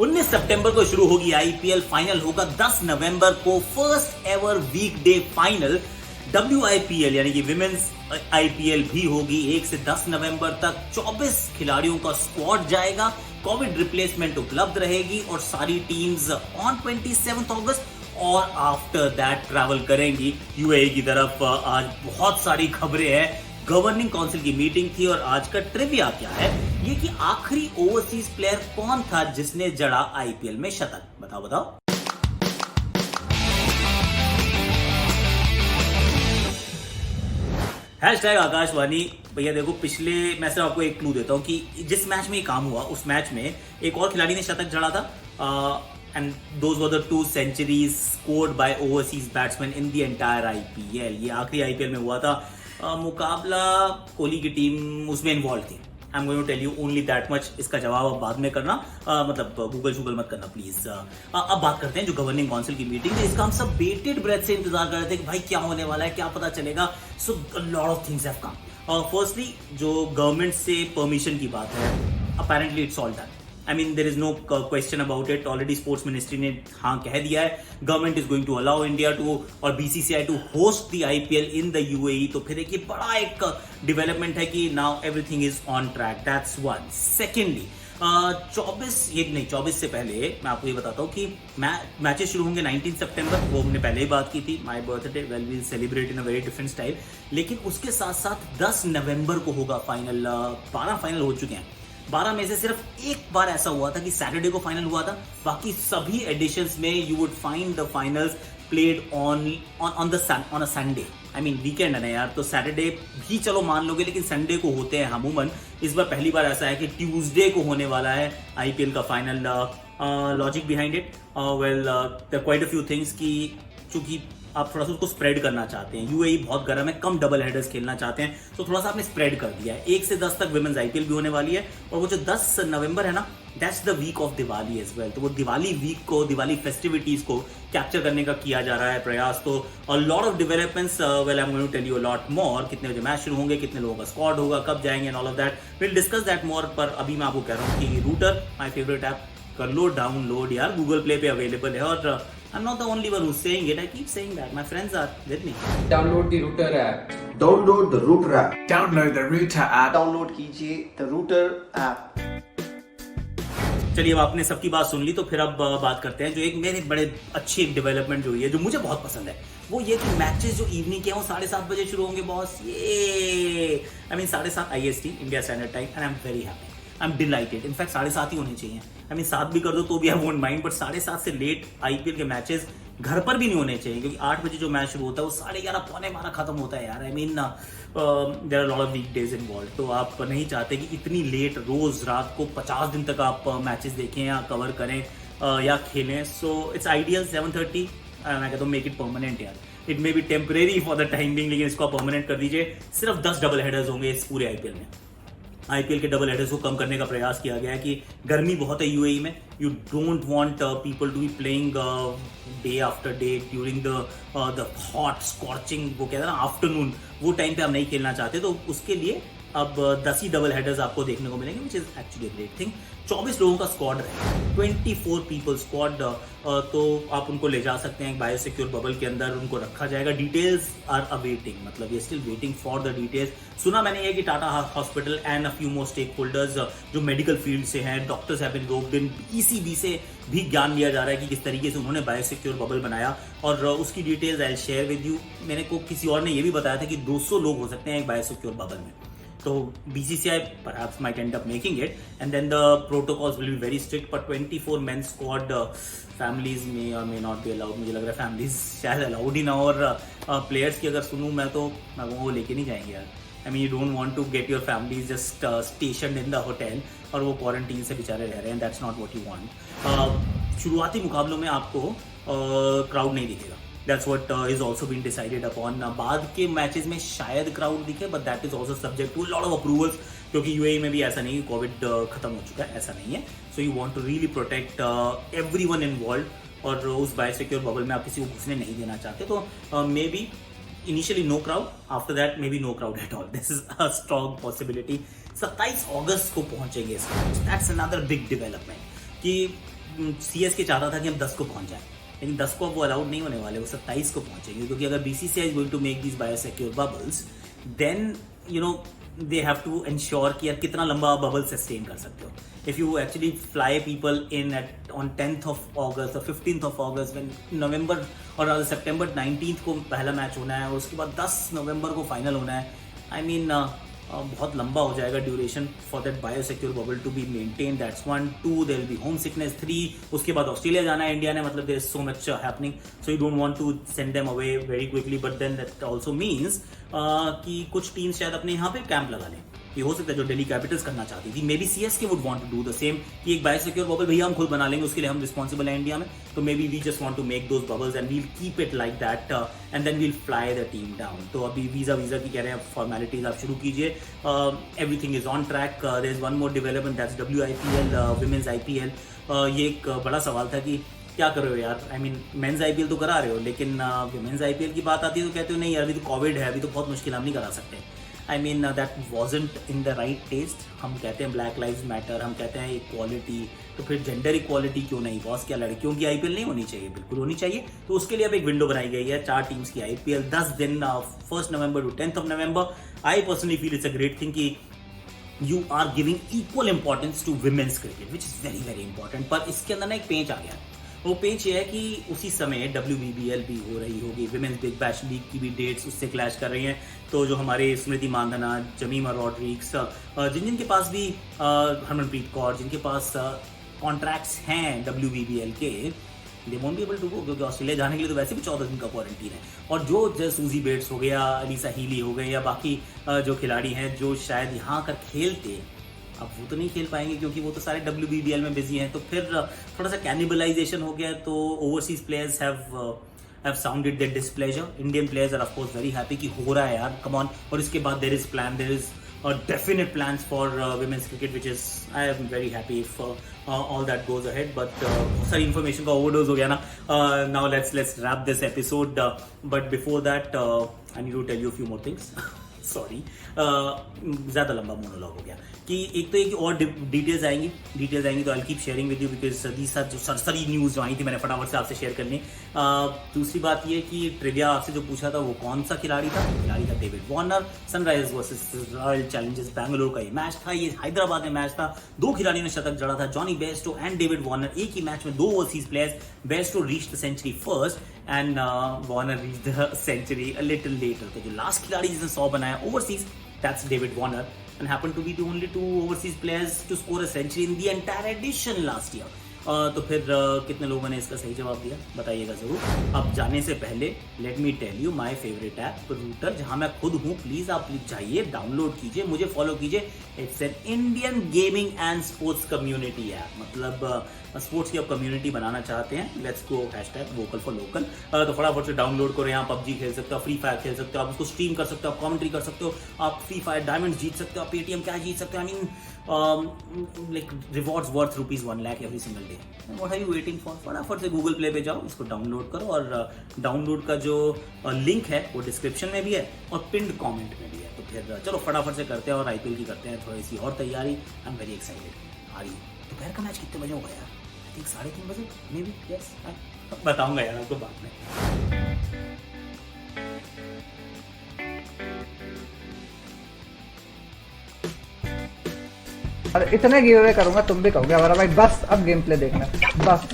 19 सितंबर को शुरू होगी आईपीएल, फाइनल होगा 10 नवंबर को, फर्स्ट एवर वीकडे फाइनल। WIPL यानी कि विमेंस आईपीएल भी होगी 1 से 10 नवंबर तक। 24 खिलाड़ियों का स्क्वाड जाएगा, कोविड रिप्लेसमेंट उपलब्ध रहेगी और सारी टीम्स ऑन 27 अगस्त और आफ्टर दैट ट्रैवल करेंगी यूएई की तरफ। आज बहुत सारी खबरें हैं, गवर्निंग काउंसिल की मीटिंग थी और आज का ट्रिविया क्या है ये कि आखिरी ओवरसीज प्लेयर कौन था जिसने जड़ा आईपीएल में शतक। बताओ बताओ। हैशटैग आकाशवाणी। भैया देखो, पिछले मैं सिर्फ आपको एक क्लू देता हूं कि जिस मैच में ये काम हुआ उस मैच में एक और खिलाड़ी ने शतक जड़ा था and those were the 2 centuries scored by overseas batsman in the entire IPL. ये आखिरी आईपीएल में हुआ था। मुकाबला कोहली की टीम उसमें इन्वॉल्व थी। I am going to tell you only that much. इसका जवाब अब बाद में करना, मतलब गूगल शूगल मत करना प्लीज। अब बात करते हैं जो गवर्निंग काउंसिल की मीटिंग है। इसका हम सब बेटेड ब्रेथ से इंतजार कर रहे थे कि भाई क्या होने वाला है, क्या पता चलेगा। So lot of things have come. Firstly जो गवर्नमेंट से परमिशन की बात है, apparently it's all done. I mean, there is no question about it. Already sports ministry ने हाँ कह दिया है, government is going to allow India to और BCCI to host the IPL in the UAE. तो फिर एक ये बड़ा एक डेवलपमेंट है कि now everything is on track. That's one. Secondly 24 से पहले मैं आपको ये बताता हूँ कि मैचेस शुरू होंगे 19 सितंबर। वो हमने पहले ही बात की थी, my birthday, well we'll celebrate in a very different style. लेकिन उसके साथ साथ 10 नवंबर को होगा फाइनल। 12 फाइनल हो चुके हैं। 12 में से सिर्फ एक बार ऐसा हुआ था कि सैटरडे को फाइनल हुआ था। बाकी सभी एडिशंस में you would find the finals played on a Sunday. I mean weekend है ना यार, तो सैटरडे भी चलो मान लोगे, लेकिन संडे को होते हैं अमूमन। इस बार पहली बार ऐसा है कि ट्यूसडे को होने वाला है आईपीएल का final. Logic behind it, well there quite a few things कि चूंकि आप थोड़ा सा उसको स्प्रेड करना चाहते हैं, यूएई बहुत गर्म है, कम डबल हेडर्स खेलना चाहते हैं, तो थोड़ा सा आपने स्प्रेड कर दिया है। 1 से 10 तक विमेंस आईपीएल भी होने वाली है और वो जो 10 नवंबर है ना, that's the week of Diwali as well. तो वो दिवाली वीक को, दिवाली फेस्टिविटीज को कैप्चर करने का किया जा रहा है प्रयास। तो lot of developments, well I am going to tell you a lot more. कितने बजे मैच शुरू होंगे, कितने लोगों का स्क्वाड होगा, कब जाएंगे and all of that, will discuss that more. पर अभी मैं आपको कह रहा हूँ कि रूटर माई फेवरेट ऐप कर लो डाउनलोड यार, गूगल प्ले पे अवेलेबल है। और I'm not the only one who's saying it. I keep saying that. My friends are with me. Download the router app. Download the router app. Download the Router app. Download कीजिए the router app. चलिए, अब आपने सबकी बात सुन ली, तो फिर अब बात करते हैं जो एक मेरे बड़े अच्छी एक डेवलपमेंट जो हुई है, जो मुझे बहुत पसंद है। वो ये कि मैचेस जो इवनिंग के हैं वो 7:30 बजे शुरू होंगे बॉस। ये I mean 7:30 IST India standard time, and I am very happy, I am delighted. In fact 7:30 ही होने चाहिए। आई मीन 7 भी कर दो तो भी आई वोंट माइंड, बट 7:30 से लेट आईपीएल के मैचेस घर पर भी नहीं होने चाहिए, क्योंकि 8 बजे जो मैच शुरू होता है वो 11:30 पौने 12 खत्म होता है यार। I mean there are lot of weekdays involve, तो आप नहीं चाहते कि इतनी लेट रोज रात को 50 दिन तक आप मैचेस देखें या कवर करें या खेलें। So it's ideal 7:30। मैं कहता हूँ मेक इट परमानेंट यार। It may be temporary for the time being, लेकिन इसको परमानेंट कर दीजिए। सिर्फ 10 डबल हेडर्स होंगे इस पूरे आईपीएल में। आईपीएल के डबल हेडर्स को कम करने का प्रयास किया गया है कि गर्मी बहुत है यूएई में। You don't want people to be playing day after day during the hot scorching, वो कहते हैं ना आफ्टरनून, वो टाइम पे आप नहीं खेलना चाहते। तो उसके लिए अब 10 ही डबल हेडर्स आपको देखने को मिलेंगे, which is actually great thing. 24 लोगों का स्क्वाड है, 24 पीपल स्क्वाड। तो आप उनको ले जा सकते हैं एक बायोसिक्योर बबल के अंदर, उनको रखा जाएगा। डिटेल्स आर अवेटिंग, मतलब ये still waiting for the details. सुना मैंने ये कि Tata hospital and a few more stake holders जो मेडिकल फील्ड से हैं, doctors have been roped in. ECB से भी ज्ञान लिया जा रहा है कि किस तरीके से उन्होंने बायोसिक्योर बबल बनाया, और उसकी details I will share with you. मेरे को किसी और ने ये भी बताया था कि 200 लोग हो सकते हैं एक बायोसिक्योर बबल में। तो BCCI perhaps might end up making it, and then the protocols will be very strict. But 24 men squad, families may or may not be allowed. मुझे लग रहा है families शायद allowed ही ना, और players की अगर सुनूं मैं तो वो लेके नहीं जाएंगे यार। I mean you don't want to get your families just stationed in the hotel और वो क्वारंटीन से बेचारे रह रहे हैं। That's not what you want. शुरुआती मुकाबलों में आपको क्राउड नहीं दिखेगा। That's what is also been decided upon. बाद के मैचेस में शायद क्राउड दिखे, but that is also subject to a lot of approvals, क्योंकि यूएई में भी ऐसा नहीं, कोविड खत्म हो चुका है, ऐसा नहीं है। So you want to really protect everyone involved, और उस बायोसिक्योर बबल में आप किसी को घुसने नहीं देना चाहते। तो may be initially know crowd, after that may be know crowd at all. This is a strong possibility. 27 अगस्त को पहुंचेंगे। दैट्स अनदर बिग डेवलपमेंट कि CSK चाहता था कि हम 10 को पहुंच जाए, लेकिन 10 को अब वो अलाउड नहीं होने वाले, वो 27 को पहुंचेंगे, क्योंकि अगर BCCI is going to make these biosecure bubbles, then you know they have to ensure कि यार कितना लंबा बबल सस्टेन कर सकते हो. If you actually fly people in on 10th of August or 15th of August, when November or rather September 19th को पहला match होना है और उसके बाद 10 नवंबर को फाइनल होना है, I mean बहुत लंबा हो जाएगा duration for that biosecure bubble to be maintain. That's 1. 2 there will be homesickness. 3 उसके बाद ऑस्ट्रेलिया जाना है इंडिया ने, मतलब there is so much happening, so you don't want to send them away very quickly. But then that also means कि कुछ teams शायद अपने यहाँ पे कैंप लगा लें. ये हो सकता है जो दिल्ली कैपिटल्स करना चाहती थी. Maybe CSK would want to do the same कि एक बायोसिक्योर बबल भैया हम खुद बना लेंगे, उसके लिए हम रिस्पॉन्सिबल हैं इंडिया में, तो maybe we just want to make those bubbles and we'll keep it like that and then we'll fly the team down. तो अभी वीजा की कह रहे हैं फॉर्मेलिटीज आप शुरू कीजिए. Everything is on track. There is one more development, that's WIPL, women's IPL. ये एक बड़ा सवाल था कि क्या कर रहे हो यार, आई मीन मेंस IPL तो करा रहे हो, लेकिन विमेंस IPL की बात आती है तो कहते हो नहीं यार अभी तो कोविड है, अभी तो बहुत मुश्किल, हम नहीं करा सकते. I mean that wasn't in the right test. हम कहते हैं ब्लैक लाइव्स मैटर, हम कहते हैं इक्वालिटी, तो फिर जेंडर इक्वालिटी क्यों नहीं बॉस? क्या लड़कियों की IPL नहीं होनी चाहिए? बिल्कुल होनी चाहिए. तो उसके लिए अब एक विंडो बनाई गई है, 4 टीम्स की IPL 10 दिन 1 नवंबर to 10th of November. I personally feel it's a great thing कि you are giving equal importance to women's cricket, which is very very important. पर इसके अंदर ना एक पेंच आ गया है. वो पेंच ये है कि उसी समय WBBL भी हो रही होगी, विमेंस बिग बैश लीग की भी डेट्स उससे क्लैश कर रही हैं. तो जो हमारे स्मृति मानधना, जमीमा रॉड्रिग्स, जिनके पास भी हरमनप्रीत कौर, जिनके पास कॉन्ट्रैक्ट्स हैं WBBL के, they won't be able to go, क्योंकि ऑस्ट्रेलिया जाने के लिए तो वैसे भी 14 दिन का क्वारंटीन है. और जो सूजी बेट्स हो गया, अलीसा हीली हो गए, या बाकी जो खिलाड़ी हैं जो शायद यहाँ आकर खेलते, अब वो तो नहीं खेल पाएंगे क्योंकि वो तो सारे WBBL में बिजी हैं. तो फिर थोड़ा सा कैनिबलाइजेशन हो गया. तो overseas players have sounded their displeasure. Indian players are of course very happy कि हो रहा है यार, कम ऑन. और इसके बाद there is definite plans for women's cricket, which is I am very happy if all that goes ahead. But सारी information का overdose हो गया ना. Now let's wrap this episode. But before that, I need to tell you a few more things. Sorry, ज़्यादा लंबा monologue हो गया. कि एक तो एक और डिटेल्स आएंगी तो I keep sharing with you, because these are जो सरसरी न्यूज़ जो आई थी मैंने फटाफट से आपसे शेयर करनी. दूसरी बात ये कि ट्रिविया आपसे जो पूछा था वो कौन सा खिलाड़ी था David Warner. Sunrisers versus royal Challengers Bangalore का ये मैच था. ये हैदराबाद में मैच था. 2 खिलाड़ियों ने शतक जड़ा था, Jonny Bairstow and David Warner. एक ही मैच में 2 overseas players. Bairstow reached the century first and Warner reached the century a little later. तो जो लास्ट खिलाड़ी जिसने 100 बनाया overseas, that's David Warner, and happened to be the only 2 overseas players to score a century in the entire edition last year. तो फिर कितने लोगों ने इसका सही जवाब दिया बताइएगा ज़रूर. अब जाने से पहले let me tell you my favourite app Rooter, जहाँ मैं खुद हूँ. प्लीज़ आप जाइए, डाउनलोड कीजिए, मुझे फॉलो कीजिए. It's an Indian gaming and sports community app. मतलब स्पोर्ट्स की आप कम्युनिटी बनाना चाहते हैं, let's go #vocal for local. तो फटाफट से डाउनलोड करो. यहाँ PUBG खेल सकते हो, फ्री फायर खेल सकते हो, आप उसको स्ट्रीम कर सकते हो, आप कमेंट्री कर सकते हो, आप फ्री फायर डायमंड जीत सकते हो, आप पेटीएम कैश जीत सकते हो. I mean like rewards worth ₹1 lakh every single day. What are you waiting for? फटाफट से गूगल प्ले पे जाओ, इसको डाउनलोड करो. और डाउनलोड का जो लिंक है वो डिस्क्रिप्शन में भी है और पिन्ड कमेंट में भी है. तो फिर चलो फटाफट से करते हैं और IPL की करते हैं थोड़ी सी और तैयारी. I am very excited. आ रही दोपहर का मैच कितने बजे होगा यार? आई थिंक 3:30 बजे मे बी. यस, बताऊंगा यार आपको बाद में. और इतने गिव अवे करूंगा तुम भी कहोगे हमारा भाई बस अब गेम प्ले देखना बस.